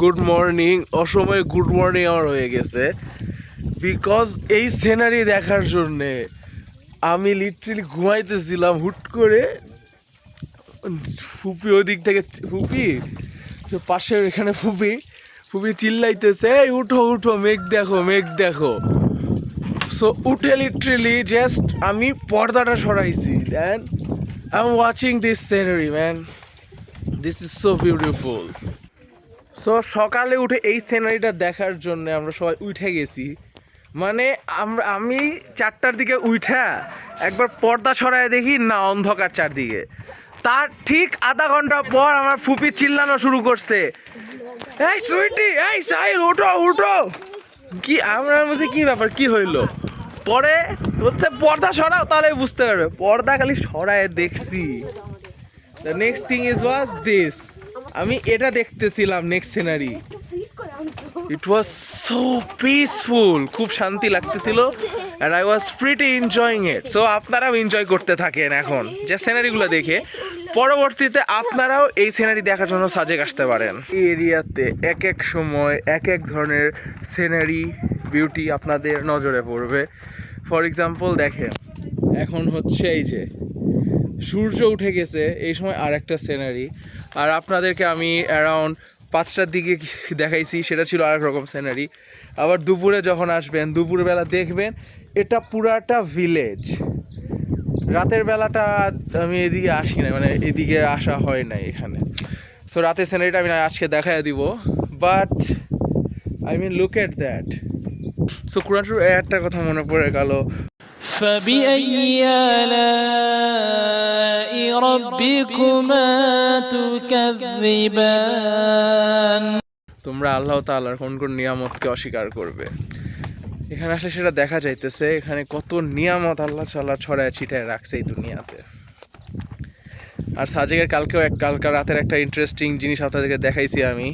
Good morning, অসময়ে good morning আমার হয়ে গেছে বিকজ এই সিনারি দেখার জন্যে আমি লিটারালি ঘুমাইতেছিলাম, হুট করে ফুপি ওদিক থেকে পাশের এখানে ফুপি চিল্লাইতেছে, এই উঠো উঠো, মেঘ দেখো মেঘ দেখো। সো উঠে লিটারালি জাস্ট আমি পর্দাটা সরাইছি and I am watching this scenery man, this is so beautiful. So সকালে উঠে এই সিনারিটা দেখার জন্য আমরা সবাই উঠে গেছি, মানে আমি 4টার দিকে উঠা একবার পর্দা সরায় দেখি না অন্ধকার চারদিকে। তার ঠিক আধা ঘন্টা পর আমার ফুপি চিল্লানো শুরু করছে, এই সুইটি, এই সাইল, উঠো উঠো। কি আমরা বলছি কি ব্যাপার, কি হইলো? পরে হচ্ছে পর্দা সরাও, তাহলে বুঝতে পারবে। পর্দা খালি সরায় দেখছি, the next thing is was this, আমি এটা দেখতেছিলাম next scenery. It was so peaceful, খুব শান্তি লাগতেছিল and I was pretty enjoying it. So আপনারাও এনজয় করতে থাকেন এখন যে সিনারিগুলো দেখে, পরবর্তীতে আপনারাও এই সিনারি দেখার জন্য সাজেক আসতে পারেন। এই এরিয়াতে এক এক সময় এক এক ধরনের সিনারি বিউটি আপনাদের নজরে পড়বে। ফর এক্সাম্পল দেখেন, এখন হচ্ছে এই যে সূর্য উঠে গেছে, এই সময় আর একটা সিনারি। আর আপনাদেরকে আমি অ্যারাউন্ড 5টার দিকে দেখাইছি, সেটা ছিল আরেক রকম সিনারি। আবার দুপুরে যখন আসবেন, দুপুরবেলা দেখবেন এটা পুরাটা ভিলেজ। রাতের বেলাটা আমি এদিকে আসি না, মানে এদিকে আসা হয় না এখানে। সো রাতের সিনারিটা আমি আজকে দেখাই দিব, but I mean look at that. So কুরআনের একটা কথা মনে পড়ে গেল, فبأي آلاء ربكما تكذبان। তোমরা আল্লাহ তাআলার কোন কোন নিয়ামতকে অস্বীকার করবে। এখানে আসলে সেটা দেখা যাইতেছে, এখানে কত নিয়ামত আল্লাহ তাআলা ছড়ায় ছিটায় রাখছে এই দুনিয়াতে। আর সাজেকের কালকে রাতের একটা ইন্টারেস্টিং জিনিস আপনাদেরকে দেখাইছি আমি,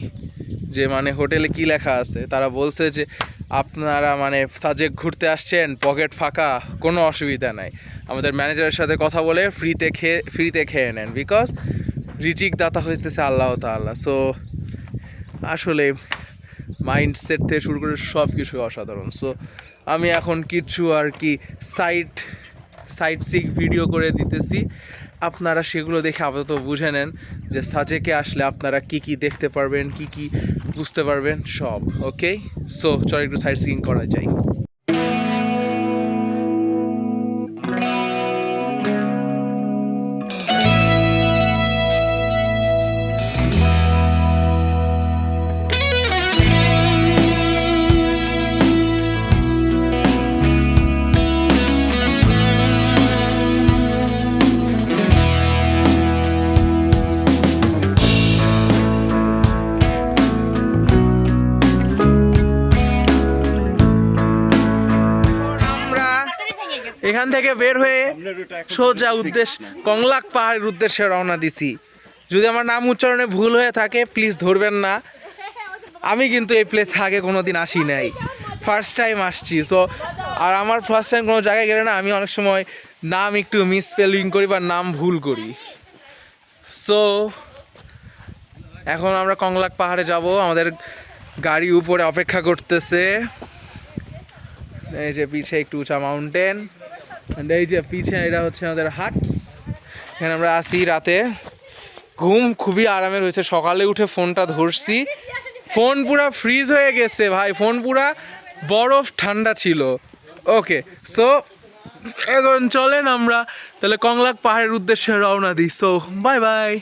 যে মানে হোটেলে কি লেখা আছে। তারা বলছে যে আপনারা মানে সাজেক ঘুরতে আসছেন, পকেট ফাঁকা, কোনো অসুবিধা নাই, আমাদের ম্যানেজারের সাথে কথা বলে ফ্রিতে খেয়ে নেন, বিকজ রিজিক দাতা হইতেছে আল্লাহ তাআলা। সো আসলে মাইন্ডসেট থেকে শুরু করে সব কিছু অসাধারণ। সো আমি এখন কিছু আর কি সাইট সিক ভিডিও করে দিতেছি, আপনারা সেগুলো দেখে আপাতত বুঝে নেন যে সাজেকে আসলে আপনারা কি কি দেখতে পারবেন, কি কি বুঝতে পারবেন সব। ওকে, সো চলো একটু সাইট সিকিং করা যায়। এখান থেকে বের হয়ে সোজা কংলাক পাহাড়ের উদ্দেশ্যে রওনা দিছি। যদি আমার নাম উচ্চারণে ভুল হয়ে থাকে প্লিজ ধরবেন না, আমি কিন্তু এই প্লেস আগে কোনো দিন আসি নাই, ফার্স্ট টাইম আসছি। সো আর আমার ফার্স্ট টাইম কোনো জায়গায় গেলে না আমি অনেক সময় নাম একটু মিসস্পেলিং করি বা নাম ভুল করি। সো এখন আমরা কংলাক পাহাড়ে যাব, আমাদের গাড়ি উপরে অপেক্ষা করতেছে। এই যে পিছে একটু উঁচা মাউন্টেন, এই যে পিছে এটা হচ্ছে আমাদের হাটস। এখানে আমরা আসি রাতে, ঘুম খুবই আরামের হয়েছে। সকালে উঠে ফোনটা ধরছি, ফোন পুরা ফ্রিজ হয়ে গেছে ভাই, ফোন পুরা বরফ ঠান্ডা ছিল। ওকে, সো এখন চলেন আমরা তাহলে কংলাক পাহাড়ের উদ্দেশ্যে রওনা দিই। So bye bye.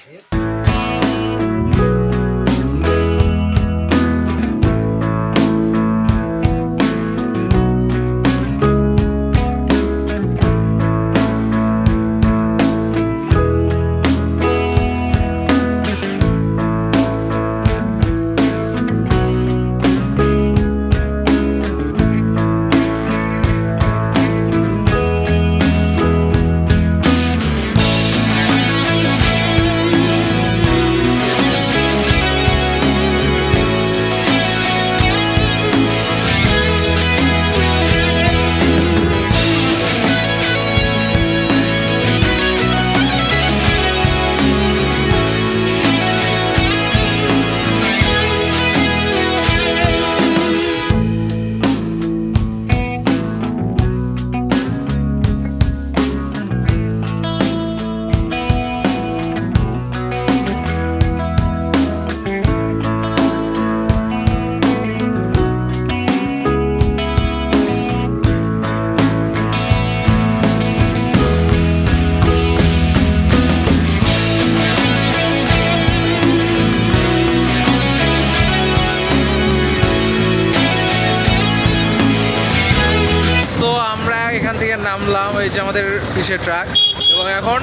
নামলাম, এই যে আমাদের পিছের ট্রাক, এবং এখন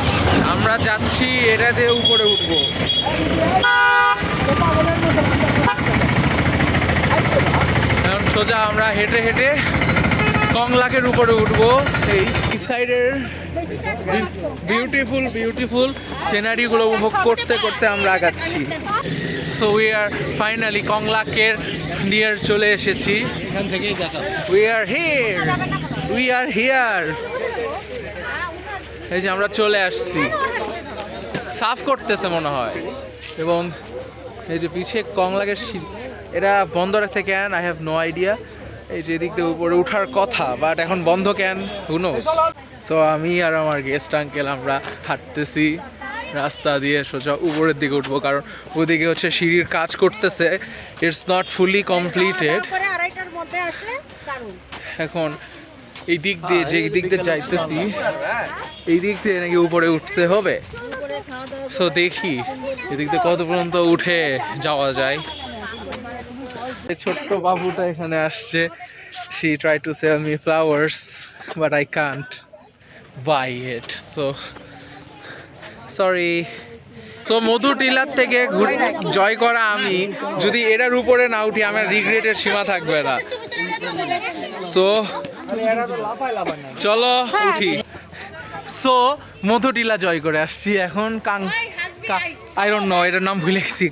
আমরা যাচ্ছি এটা দিয়ে উপরে উঠবো। এখন সোজা আমরা হেঁটে হেঁটে কংলাকের উপরে উঠবো। এই সাইডের বিউটিফুল সিনারিগুলো উপভোগ করতে করতে আমরা আগাচ্ছি। সো উই আর ফাইনালি কংলাকের নিয়ার চলে এসেছি। এখান থেকেই দেখা। We are here. এই যে আমরা চলে আসছি, সাফ করতেছে মনে হয়। এবং এই যে পিছে কংলাকের এটা বন্ধ আছে কেন, আই হ্যাভ নো আইডিয়া। এই যে এদিক দিয়ে উপরে উঠার কথা, বাট এখন বন্ধ কেন, হু নোস। সো আমি আর আমার গেস্ট আঙ্কেল আমরা হাঁটতেছি রাস্তা দিয়ে সোজা উপরের দিকে উঠবো, কারণ ওদিকে হচ্ছে সিঁড়ির কাজ করতেছে, ইটস নট ফুলি কমপ্লিটেড। এখন এই দিক দিয়ে যে দিক দিয়ে যাইতেছি, এই দিক দিয়ে নাকি উপরে উঠতে হবে। সো দেখি এদিক দিয়ে কত পর্যন্ত উঠে যাওয়া যায়। এই ছোট্ট বাবুটা এখানে আসছে, she tried to sell me flowers but I can't buy it, so sorry. So Madhu tiller থেকে জয় করা আমি যদি এটার উপরে না উঠি, আমার রিগ্রেটের সীমা থাকবে না। সো চলো উঠি। সো মধু টিলা জয় করে আসছি। এখন আই ডোন্ট নো এটার নাম ভুলে গেছি।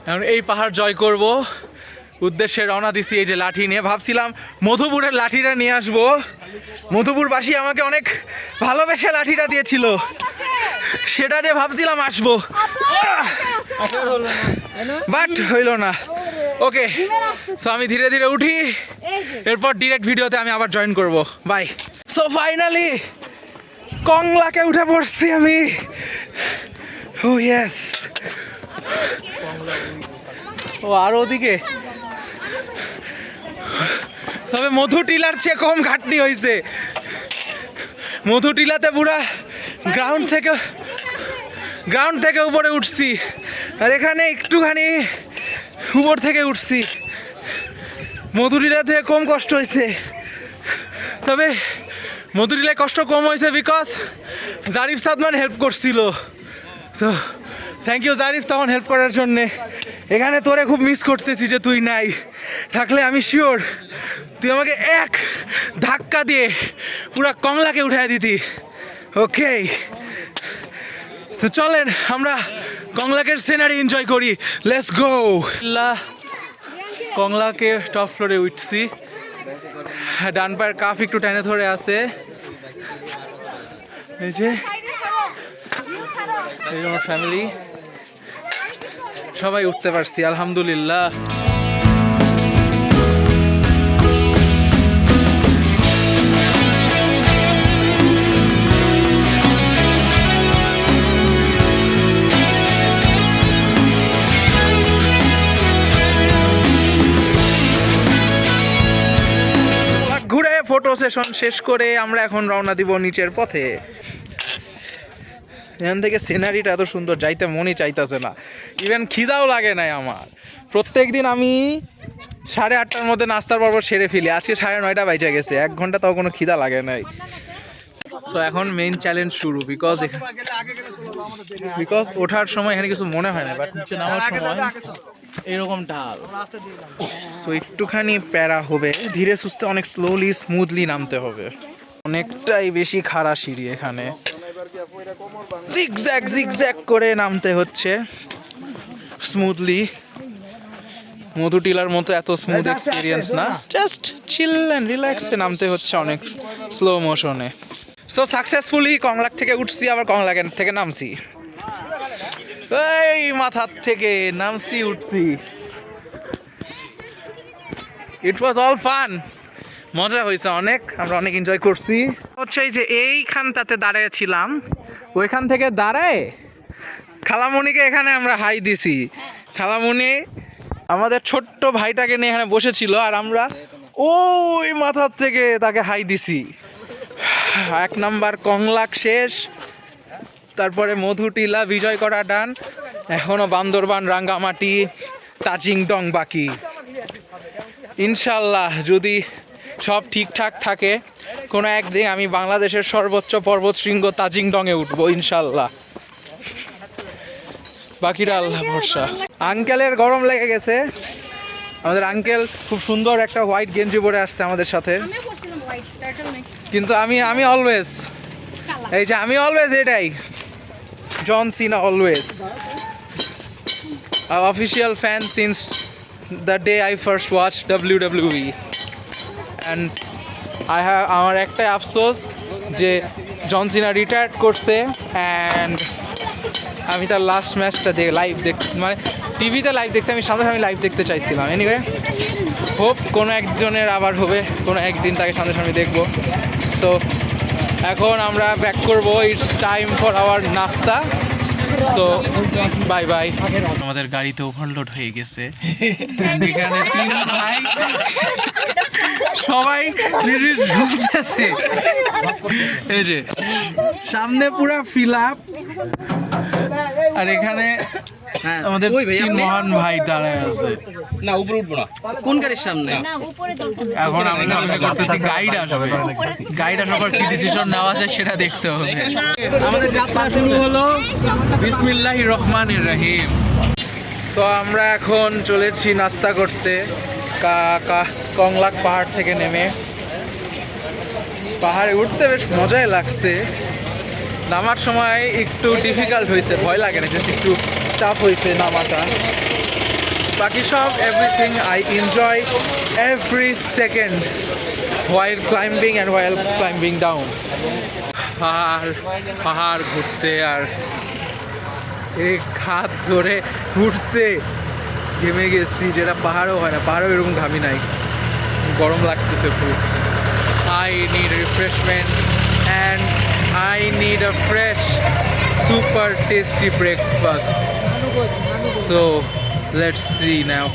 এখন এই পাহাড় জয় করব উদ্দেশ্যে রওনা দিছি এই যে লাঠি নিয়ে। ভাবছিলাম মধুপুরের লাঠিটা নিয়ে আসবো, মধুপুরবাসী আমাকে অনেক ভালোবেসে লাঠিটা দিয়েছিল, সেটা দিয়ে ভাবছিলাম আসবো, বাট হইল না। ওকে, সো আমি ধীরে ধীরে উঠি, এরপর ডিরেক্ট ভিডিওতে আমি আবার জয়েন করব। বাই। সো ফাইনালি কংলাকে উঠে পড়ছি আমি। ও ইয়েস। ও আর ওদিকে, তবে মধু টিলার চেয়ে কম ঘাটনি হয়েছে। মধু টিলাতে পুরা গ্রাউন্ড থেকে উপরে উঠছি, আর এখানে একটুখানি উপর থেকে উঠছি। মধু টিলা থেকে কম কষ্ট হয়েছে, তবে মধু টিলায় কষ্ট কম হয়েছে বিকজ জারিফ সাদমান হেল্প করছিল। সো থ্যাংক ইউ জারিফ তখন হেল্প করার জন্যে। এখানে তোরে খুব মিস করতেছি যে তুই নাই, থাকলে আমি শিওর তুই আমাকে এক ধাক্কা দিয়ে পুরা কংলাকে উঠাই দিতি। ওকে, তো চলেন আমরা কংলাকের সিনারি এনজয় করি, লেটস গো। কংলাকে টপ ফ্লোরে উঠছি, ডান পায়ের কাফ একটু টেনে ধরে আছে। এই যে আমার ফ্যামিলি সবাই উঠতে পারছি, আলহামদুলিল্লাহ। ঘুরে ফটো সেশন শেষ করে আমরা এখন রওনা দিব নিচের পথে। এখান থেকে সিনারিটা এত সুন্দর, যাইতে মনই চাইতেছে না, ইভেন খিদাও লাগে নাই আমার। প্রত্যেক দিন আমি 8:30টার মধ্যে নাস্তার পর্ব সেরে ফেলি, আজকে 9:30 বাজে গেছে, 1 ঘন্টা তাও কোনো খিদা লাগে নাই। সো এখন মেইন চ্যালেঞ্জ শুরু, বিকজ ওঠার সময় এখানে কিছু মনে হয় না, বাট নিচে নামার সময় এরকম ঢাল। সো একটুখানি প্যারা হবে, ধীরে সুস্থে অনেক স্লোলি স্মুথলি নামতে হবে। অনেকটাই বেশি খাড়া সিঁড়ি, এখানে জিগজ্যাগ করে নামতে হচ্ছে স্মুথলি। মধু টিলার মতো এত স্মুথ এক্সপিরিয়েন্স না, জাস্ট চিল অ্যান্ড রিল্যাক্সে নামতে হচ্ছে অনেক স্লো মোশনে। সো সাকসেসফুলি কংলাক থেকে উঠছি, আবার কংলাকের থেকে নামছি। এই মাথার থেকে নামছি উঠছি, ইট ওয়াজ অল ফান, মজা হয়েছে অনেক, আমরা অনেক এনজয় করছি। হচ্ছে এই যে এইখানটাতে দাঁড়িয়েছিলাম, ওইখান থেকে দাঁড়ায় খালামণিকে এখানে আমরা হাই দিছি। খালামণি আমাদের ছোট্ট ভাইটাকে নিয়ে এখানে বসেছিল, আর আমরা ওই মাথার থেকে তাকে হাই দিছি। 1 নাম্বার কংলাক শেষ, তারপরে মধু টিলা বিজয় করা ডান, এখনো বান্দরবান, রাঙ্গামাটি, তাজিংডং বাকি। ইনশাল্লাহ যদি সব ঠিকঠাক থাকে, কোনো একদিন আমি বাংলাদেশের সর্বোচ্চ পর্বত শৃঙ্গ তাজিংডংয়ে উঠবো ইনশাল্লাহ। বাকিটা আল্লাহ ভরসা। আঙ্কেলের গরম লেগে গেছে, আমাদের আঙ্কেল খুব সুন্দর একটা হোয়াইট গেঞ্জি পরে আসছে আমাদের সাথে, কিন্তু আমি অলওয়েজ এই যে আমি অলওয়েজ এটাই John Cena, always official fan since the day I first watch WWE and আমার একটাই আফসোস যে জন সিনা রিটায়ার্ড করছে অ্যান্ড আমি তার লাস্ট ম্যাচটা লাইভ মানে টিভিতে লাইভ দেখছি, আমি সামনে লাইভ দেখতে চাইছিলাম। এনিওয়ে হোপ কোনো একজনের আবার হবে, কোনো একদিন তাকে সামনে দেখবো। সো এখন আমরা ব্যাক করবো, ইটস টাইম ফর আওয়ার নাস্তা। So bye bye. আমাদের গাড়িতে ওভারলোড হয়ে গেছে, এখানে তিন ভাই সবাই ঝুলতেছে, এই যে সামনে পুরা ফিল আপ, আর এখানে আমাদের তিন মহান ভাই দাঁড়ায় আছে। না উপরে উঠবো না, কোন গাড়ির সামনে? এখন আমরা সামনে করতেছি, গাইড আসবে, গাইড আসার পর কি ডিসিশন নেওয়া যায় সেটা দেখতে হবে। আমাদের যাত্রা শুরু হলো বিসমিল্লাহির রহমানির রহিম। সো আমরা এখন চলেছি নাস্তা করতে কংলাক পাহাড় থেকে নেমে। পাহাড়ে উঠতে বেশ মজাই লাগছে, নামার সময় একটু ডিফিকাল্ট হয়েছে, ভয় লাগে না, জাস্ট একটু টাফ হয়েছে নামাটা। বাকি সব everything I enjoy every second while climbing and while climbing down. পাহাড় ঘুরতে আর এক হাত ধরে ঘুরতে ঘেমে গেছি, যেটা পাহাড়ও হয় না, পাহাড়ও এরকম ঘামি নাই, গরম লাগতেছে খুব। I need refreshment and I need a fresh super tasty breakfast. So let's see now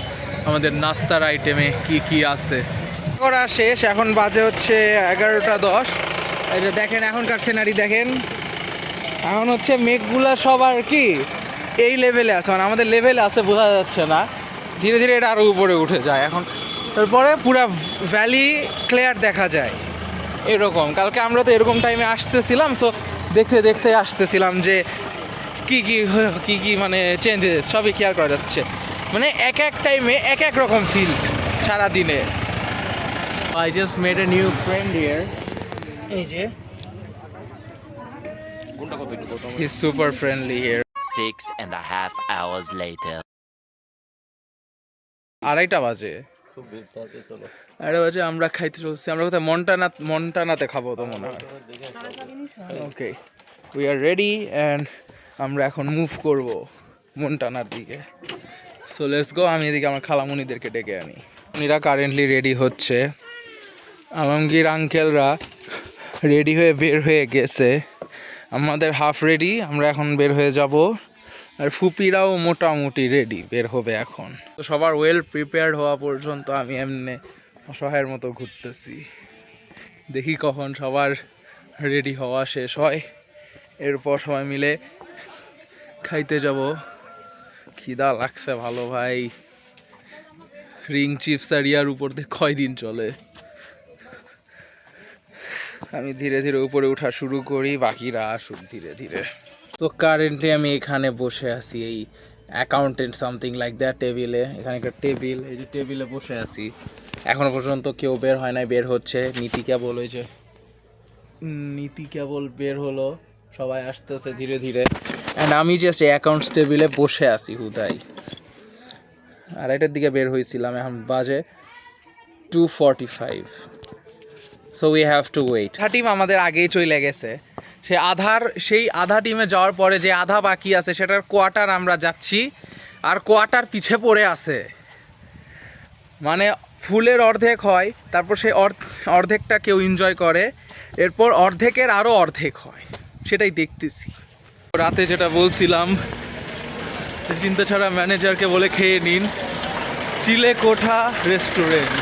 আমাদের নাস্তার আইটেমে কি কি আছে। করা শেষ, এখন বাজে হচ্ছে 11:10। এই যে দেখেন এখনকার সিনারি দেখেন, এখন হচ্ছে মেঘগুলা সব আর কি এই লেভেলে আছে, মানে আমাদের লেভেলে আছে বোঝা যাচ্ছে না, ধীরে ধীরে এটা আরও উপরে উঠে যায় এখন, তারপরে পুরা ভ্যালি ক্লিয়ার দেখা যায় এরকম। কালকে আমরা তো এরকম টাইমে আসতেছিলাম, সো দেখতে দেখতে আসতেছিলাম যে কি কি মানে চেঞ্জেস সবই কেয়ার করা যাচ্ছে, মানে এক এক টাইমে এক এক রকম ফিল সারাদিনে। I just made a new friend here. এই যে he's super friendly here. 6.5 hours later. 2:30 বাজে, 2:30 বাজে আমরা খাইতে চলছি। আমরা কোথায় মন্টানাতে খাবো তো মনে হয়। ওকে, উই আর রেডি অ্যান্ড আমরা এখন মুভ করব মন্টানার দিকে। So let's go. আমি এদিকে আমার খালামুনিদেরকে ডেকে আনি, উনিরা কারেন্টলি রেডি হচ্ছে। আলমগীর আঙ্কেলরা রেডি হয়ে বের হয়ে গেছে, আমাদের হাফ রেডি, আমরা এখন বের হয়ে যাব। আর ফুপিরাও মোটামুটি রেডি, বের হবে এখন। তো সবার ওয়েল প্রিপেয়ার্ড হওয়া পর্যন্ত আমি এমনি অসহায়ের মতো ঘুরতেছি, দেখি কখন সবার রেডি হওয়া শেষ হয়, এরপর সবাই মিলে খাইতে যাব। খিদা লাগছে ভালো ভাই, রিং চিপস আর ইয়ার উপর দিয়ে কয়দিন চলে। আমি ধীরে ধীরে উপরে ওঠা শুরু করি, বাকিরা আসুক ধীরে ধীরে। তো কারেন্টলি আমি এখানে বসে আছি এই অ্যাকাউন্টেন্ট সামথিং লাইক দ্যাট টেবিলে, এখানে একটা টেবিল, এই যে টেবিলে বসে আছি। এখনও পর্যন্ত কেউ বের হয় নাই, বের হচ্ছে। নীতি কেবল বের হলো, সবাই আসতেছে ধীরে ধীরে। অ্যান্ড আমি জাস্ট এই অ্যাকাউন্টস টেবিলে বসে আছি হুদাই। 2:30 দিকে বের হয়েছিলাম, এখন বাজে 2:45। So we have to wait. Team আমাদের আগেই চলে গেছে, সেই আধা টিমে যাওয়ার পরে যে আধা বাকি আছে সেটার কোয়ার্টার আমরা যাচ্ছি, আর কোয়ার্টার পিছে পড়ে আছে, মানে ফুলের অর্ধেক হয়, তারপর সেই অর্ধেকটা কেউ এনজয় করে, এরপর অর্ধেকের আরও অর্ধেক হয়, সেটাই দেখতেছি। রাতে যেটা বলছিলাম, চিন্তা ছাড়া ম্যানেজারকে বলে খেয়ে নিন Chile Kotha restaurant.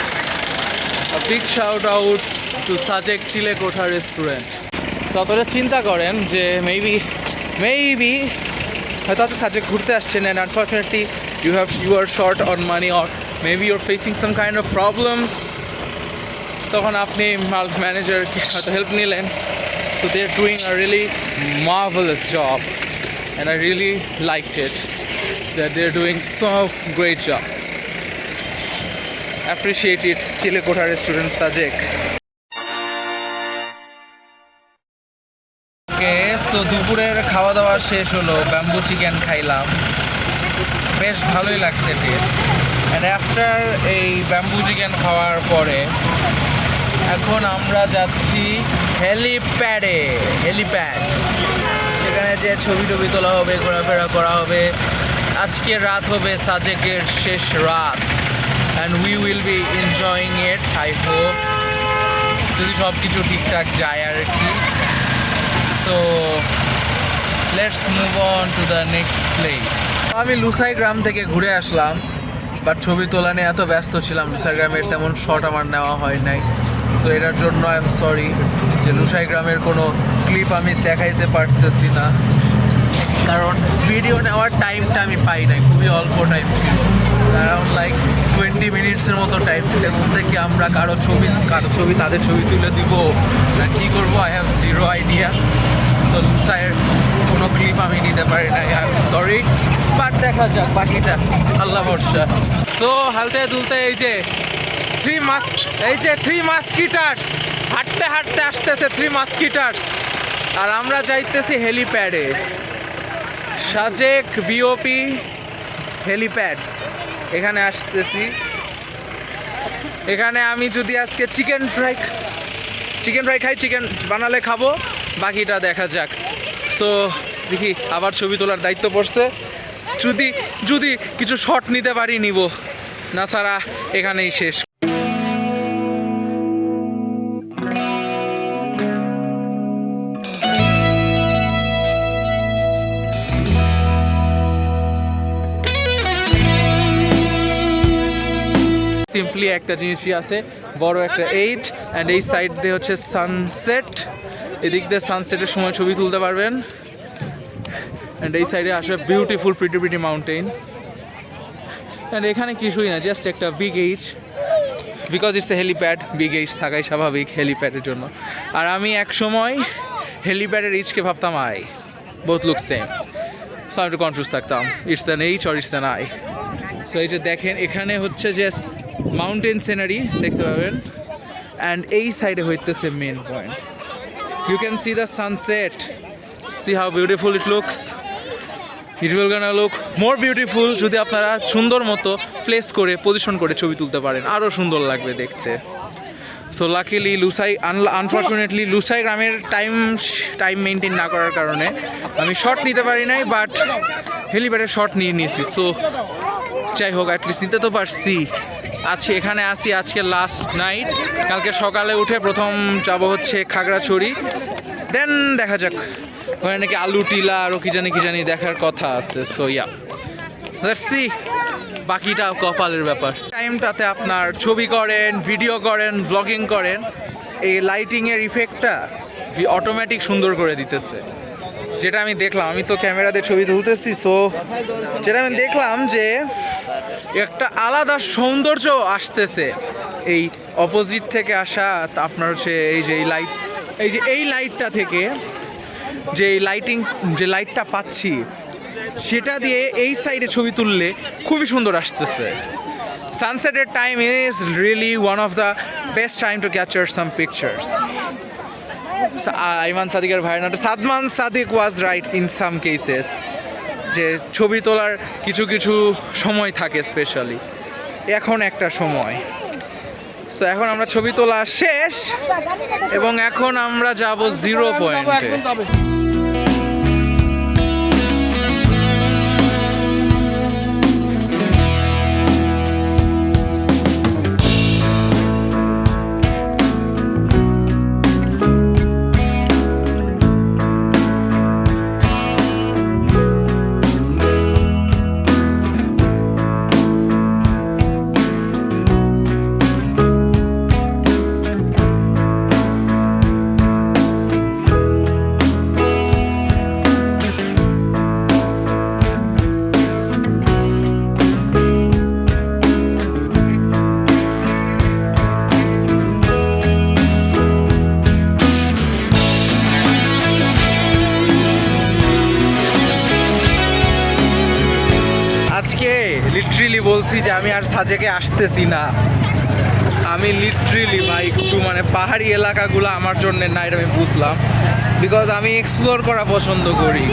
Big shout out to Sajek Chile Kotha restaurant. তো আপনারা চিন্তা করেন যে মেবি হয়তো আপনি সাজেক ঘুরতে আসছেন, and unfortunately you are short on money, or maybe you're facing some kind of problems, তখন আপনি ম্যানেজারকে হয়তো হেল্প নিলেন। So they're doing a really marvelous job and I really liked it that they're doing so great job. Appreciate it, Chilekotha Restaurant, Sajek. Okay, so দুপুরের খাওয়া দাওয়া শেষ হলো, ব্যাম্বু চিকেন খাইলাম, বেশ ভালোই লাগছে টেস্ট। অ্যান্ড আফটার এই ব্যাম্বু চিকেন খাওয়ার পরে এখন আমরা যাচ্ছি হেলিপ্যাড। সেখানে যে ছবি টবি তোলা হবে, ঘোরাফেরা করা হবে। আজকের রাত হবে সাজেকের শেষ রাত and we will be enjoying it, I hope, যদি সব কিছু ঠিকঠাক যায় আর কি। So let's move on to the next place. আমি লুসাই গ্রাম থেকে ঘুরে আসলাম, বাট ছবি তোলা নিয়ে এত ব্যস্ত ছিলাম লুসাই গ্রামের তেমন শট আমার নেওয়া হয় নাই। সো এটার জন্য আই এম সরি যে লুসাই গ্রামের কোনো ক্লিপ আমি দেখাইতে পারতেছি না, কারণ ভিডিও নেওয়ার টাইমটা আমি পাই নাই, খুবই অল্প টাইম ছিল, অ্যারাউন্ড লাইক 20 মিনিটসের মতো টাইম। এর মধ্যে কি আমরা কারো ছবি তাদের ছবি তুলে দিব না কী করবো, I have zero idea. So লুসাইয়ের কোনো ক্লিপ আমি নিতে পারি না, আই এম সরি, বাট দেখা যাক বাকিটা আল্লাহ ভরসা। সো হালতে দুলতে এই যে থ্রি মাস্কিটার্স হাঁটতে হাঁটতে আসতেছে, 3 মাস্কিটার্স, আর আমরা যাইতেছি হেলিপ্যাডে, সাজেক বিওপি হেলিপ্যাডস। এখানে আসতেছি, এখানে আমি যদি আজকে চিকেন ফ্রাই খাই, চিকেন বানালে খাবো, বাকিটা দেখা যাক। সো দেখি আবার ছবি তোলার দায়িত্ব পড়ছে, যদি কিছু শট নিতে পারি নিব, না ছাড়া এখানেই শেষ। সিম্পলি একটা জিনিসই আছে, বড় একটা এইচ, অ্যান্ড এই সাইড দিয়ে হচ্ছে সানসেট, এদিক দিয়ে সানসেটের সময় ছবি তুলতে পারবেন। অ্যান্ড এই সাইডে আসলে বিউটিফুল প্রিটি মাউন্টেন, অ্যান্ড এখানে কিছুই না, জাস্ট একটা big H, because it's a helipad, big H থাকাই স্বাভাবিক হেলিপ্যাডের জন্য। আর আমি এক সময় হেলিপ্যাডের এইচকে ভাবতাম I, both look same, so আমি একটু কনফিউজ থাকতাম, it's an H or it's an I. So এই যে দেখেন এখানে হচ্ছে জাস্ট মাউন্টেন সিনারি দেখতে পাবেন, অ্যান্ড এই সাইডে হইতেছে main point, you can see the sunset, see how beautiful it looks. It will gonna look more beautiful যদি আপনারা সুন্দর মতো প্লেস করে পজিশন করে ছবি তুলতে পারেন, আরও সুন্দর লাগবে দেখতে। সো লাকিলি আনফর্চুনেটলি লুসাই গ্রামের টাইম মেনটেন না করার কারণে আমি শট নিতে পারি নাই, বাট হেলিপ্যাডের শট নিয়ে নিয়েছি। সো যাই হোক, অ্যাটলিস্ট নিতে তো পারছি। এখানে আসি আজকে লাস্ট নাইট, কালকে সকালে উঠে প্রথম যাবো হচ্ছে খাগড়াছড়ি, দেন দেখা যাক, ওখানে নাকি আলু টিলা আরও কি জানি দেখার কথা আছে। সো ইয়া, লেটস সি, বাকিটা কপালের ব্যাপার। টাইমটাতে আপনার ছবি করেন, ভিডিও করেন, ব্লগিং করেন, এই লাইটিংয়ের ইফেক্টটা অটোমেটিক সুন্দর করে দিতেছে, যেটা আমি দেখলাম। আমি তো ক্যামেরাতে ছবি তুলতেছি, সো যেটা আমি দেখলাম যে একটা আলাদা সৌন্দর্য আসতেছে এই অপোজিট থেকে আসা আপনার হচ্ছে এই লাইটটা থেকে যে লাইটটা পাচ্ছি সেটা দিয়ে এই সাইডে ছবি তুললে খুবই সুন্দর আসতেছে। সানসেটের time is really one of the best time to capture some pictures. Aiman সাদিকের ভাইয়ের নাটক Sadman Sadiq was right in some cases, যে ছবি তোলার কিছু সময় থাকে, স্পেশালি এখন একটা সময়। সো এখন আমরা ছবি তোলা শেষ এবং এখন আমরা যাব 0 পয়েন্টে। বলছি যে আমি আর সাজেকে আসতেছি না। আমি লিটারেলি ভাই একটু মানে পাহাড়ি এলাকাগুলো আমার জন্য না, এটা আমি বুঝলাম। বিকজ আমি এক্সপ্লোর করা পছন্দ করি,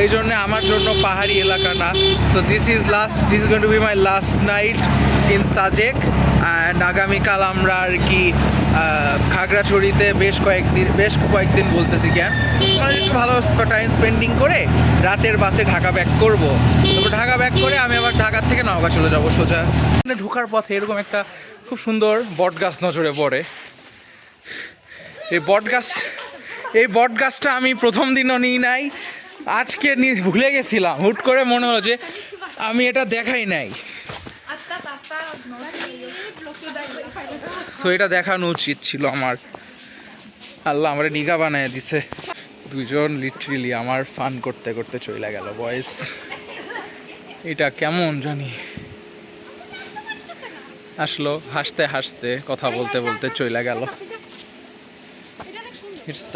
এই জন্যে আমার জন্য পাহাড়ি এলাকা না। So this is going to B my last night in Sajek. And আগামীকাল আমরা আর কি খাগড়াছড়িতে বেশ কয়েকদিন বলতেছি কেন, মানে একটু ভালো টাইম স্পেন্ডিং করে রাতের বাসে ঢাকা ব্যাক করব। তারপর ঢাকা ব্যাক করে আমি আবার ঢাকার থেকে নওগাঁ চলে যাবো সোজা। ঢোকার পথে এরকম একটা খুব সুন্দর বট গাছ নজরে পড়ে। এই বট গাছটা আমি প্রথম দিনও নিই নাই, আজকে ভুলে গেছিলাম। হুট করে মনে হলো যে আমি এটা দেখাই নাই, সো এটা দেখানো উচিত ছিল আমার। আল্লাহ আমার নিগা বানায় দিছে। দুজন লিটারেলি আমার ফান করতে করতে চলে গেল বয়েস। এটা কেমন জানি আসলো, হাসতে হাসতে কথা বলতে বলতে চলে গেল।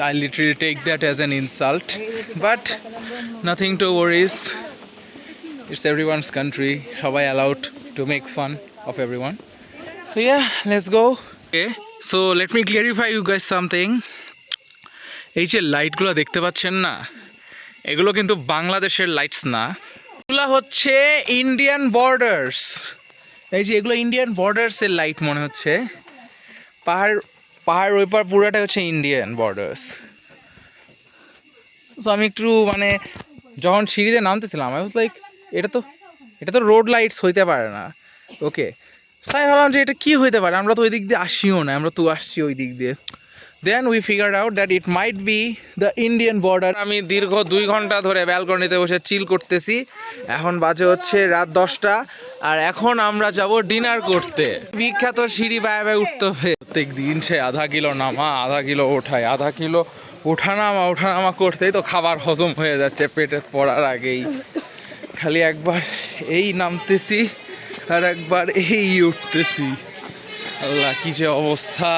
I literally take that as an insult, but nothing to worries. It's everyone's country. Shabbai allowed to make fun of everyone. So yeah, let's go. Okay, so let me clarify you guys something. এই যে লাইটগুলো দেখতে পাচ্ছেন না, এগুলো কিন্তু বাংলাদেশের lights না, এগুলো হচ্ছে ইন্ডিয়ান বর্ডার্স। এই যে এগুলো ইন্ডিয়ান বর্ডার্সের লাইট মনে হচ্ছে। পাহাড় ওই পার পুরাটা হচ্ছে ইন্ডিয়ান বর্ডার্স। তো আমি একটু মানে যখন সিঁড়িতে নামতেছিলাম আই ওয়াজ লাইক এটা তো রোড লাইটস হইতে পারে না। ওকে, তাই ভাবলাম যে এটা কি হইতে পারে, আমরা তো ওই দিক দিয়ে আসিও না, আমরা তো আসছি ওই দিক দিয়ে। Then we figured out that it might be the Indian border. আমি দীর্ঘ 2 ঘন্টা ধরে ব্যালকনিতে বসে চিল করতেছি। এখন বাজে হচ্ছে রাত 10টা, আর এখন আমরা যাব ডিনার করতে। বিখ্যাত সিঁড়ি বায়ে উঠতে হবে প্রত্যেক দিন, সে আধা কিলো নামা আধা কিলো ওঠায়, আধা কিলো ওঠানামা করতেই তো খাবার হজম হয়ে যাচ্ছে পেটে পড়ার আগেই। খালি একবার এই নামতেছি আর একবার এই উঠতেছি। আল্লাহ কি যে অবস্থা।